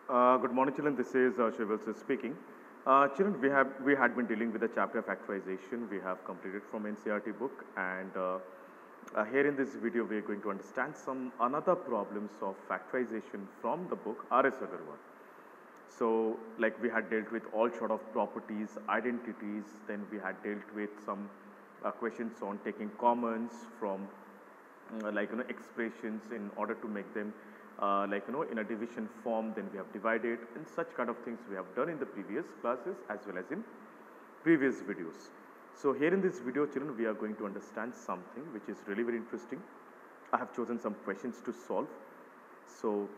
Good morning, children. This is Shivalsa speaking. Children, we had been dealing with the chapter of factorization. We have completed from NCRT book, and here in this video, we are going to understand some another problems of factorization from the book R.S. Agarwal. So, like we had dealt with all sort of properties, identities. Then we had dealt with some questions on taking commons from expressions in order to make them in a division form. Then we have divided, and such kind of things we have done in the previous classes as well as in previous videos. So here in this video, children, we are going to understand something which is really very interesting. I have chosen some questions to solve. So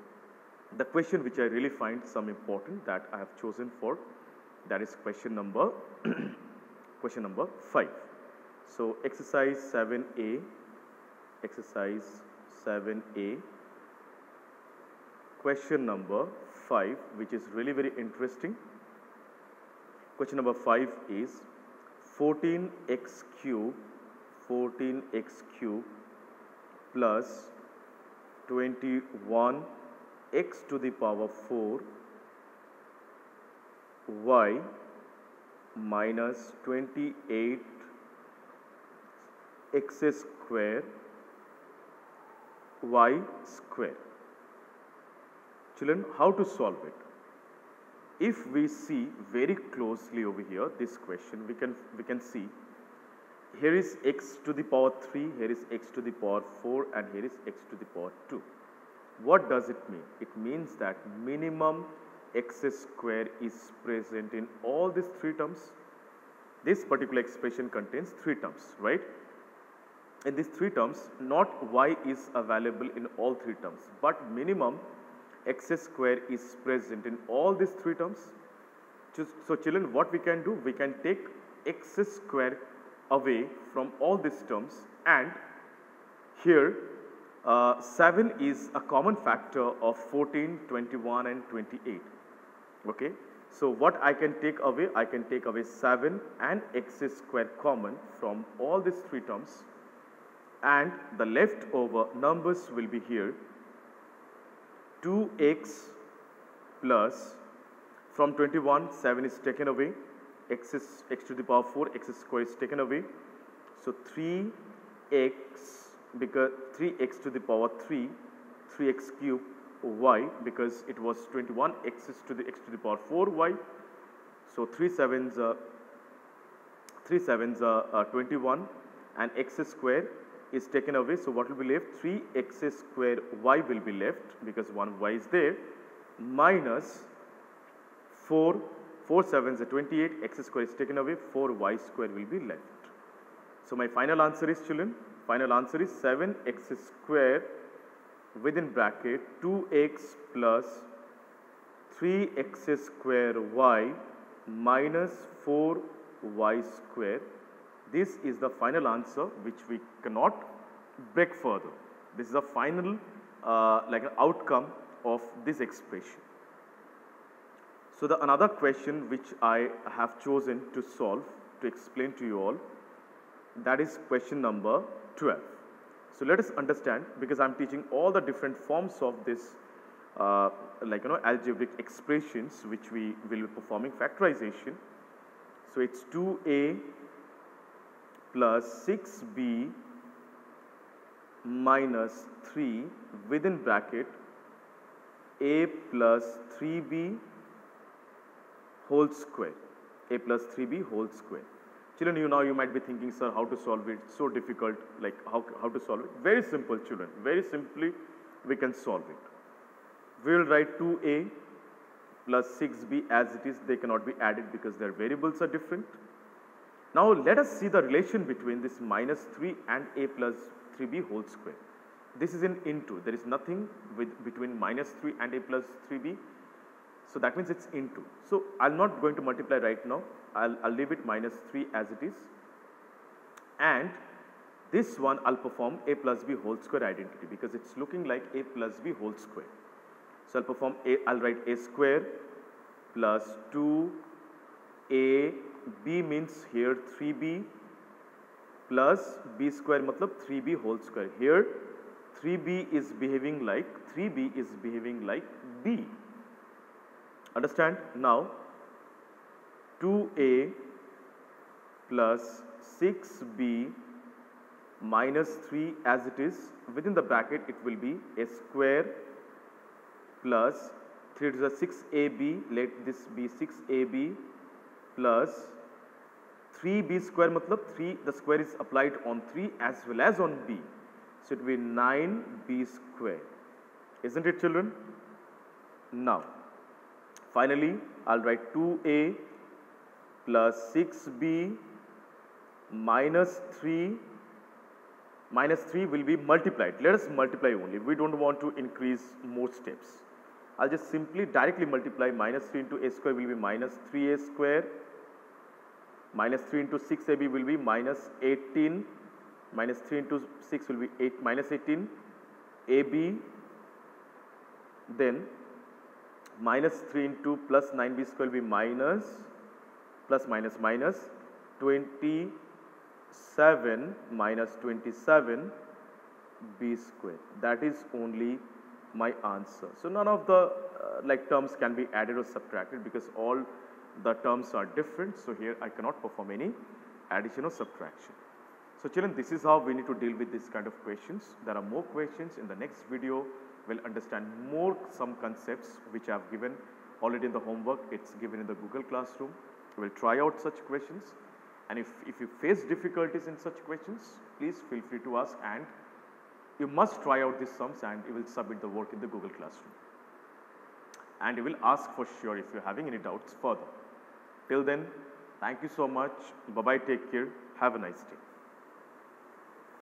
the question which I really find some important that I have chosen for, that is question number question number 5. So exercise 7a, question number 5, which is really very interesting. Question number 5 is 14x cube plus 21x to the power 4 y minus 28 x square y square. Children, how to solve it? If we see very closely over here this question, we can see here is x to the power 3, here is x to the power 4, and here is x to the power 2. What does it mean? It means that minimum x square is present in all these 3 terms. This particular expression contains 3 terms, right? In these 3 terms, not y is available in all 3 terms, but minimum x square is present in all these 3 terms. So children, what we can do? We can take x square away from all these terms, and here 7 is a common factor of 14, 21 and 28. Okay. So what I can take away? I can take away 7 and x square common from all these 3 terms, and the leftover numbers will be here 2x plus, from 21 7 is taken away, x to the power 4, x square is taken away. So 3x, because 3x to the power 3, 3x cube y, because it was 21 x to the power 4 y. So 3 sevens are 21, and x square is taken away. So what will be left? 3x square y will be left, because one y is there, minus 4 sevens are 28, x square is taken away, 4y square will be left. So my final answer is, children, final answer is 7x square within bracket 2x plus 3x square y minus 4y square. This is the final answer which we cannot break further. This is the final an outcome of this expression. So the another question which I have chosen to solve, to explain to you all, that is question number 12. So let us understand, because I am teaching all the different forms of this algebraic expressions which we will be performing factorization. So it's 2a plus 6b minus 3 within bracket a plus 3b whole square, a plus 3b whole square. Children, you might be thinking, sir, how to solve it? So difficult, like how to solve it? Very simple, children. Very simply we can solve it. We will write 2a plus 6b as it is. They cannot be added because their variables are different. Now let us see the relation between this minus 3 and a plus 3b whole square. This is in into. There is nothing between minus 3 and a plus 3b. So that means it's into. So I'm not going to multiply right now. I'll leave it minus 3 as it is. And this one I'll perform a plus b whole square identity, because it's looking like a plus b whole square. So I'll perform I'll write a square plus 2a, b means here 3b plus b square matlab 3b whole square. Here 3b is behaving like b. Understand? Now 2a plus 6b minus 3 as it is, within the bracket it will be a square plus 3 to the 6ab, let this be 6ab plus 3b square, matlab 3, the square is applied on 3 as well as on b. So it will be 9b square. Isn't it, children? Now, finally, I'll write 2a plus 6b minus 3. Minus 3 will be multiplied. Let us multiply only. We don't want to increase more steps. I'll just simply directly multiply. Minus 3 into a square will be minus 3a square. Minus 3 into 6ab will be minus 18. Minus 3 into 6 will be minus 18. ab, then minus 3 into plus 9b square will be minus, plus minus minus 27 minus 27 b square. That is only my answer. So none of the terms can be added or subtracted because all the terms are different. So here I cannot perform any addition or subtraction. So children, this is how we need to deal with this kind of questions. There are more questions. In the next video, we'll understand more some concepts which I have given already in the homework. It's given in the Google Classroom. We'll try out such questions. And if you face difficulties in such questions, please feel free to ask, and you must try out these sums and you will submit the work in the Google Classroom. And you will ask for sure if you're having any doubts further. Till then, thank you so much. Bye-bye. Take care. Have a nice day.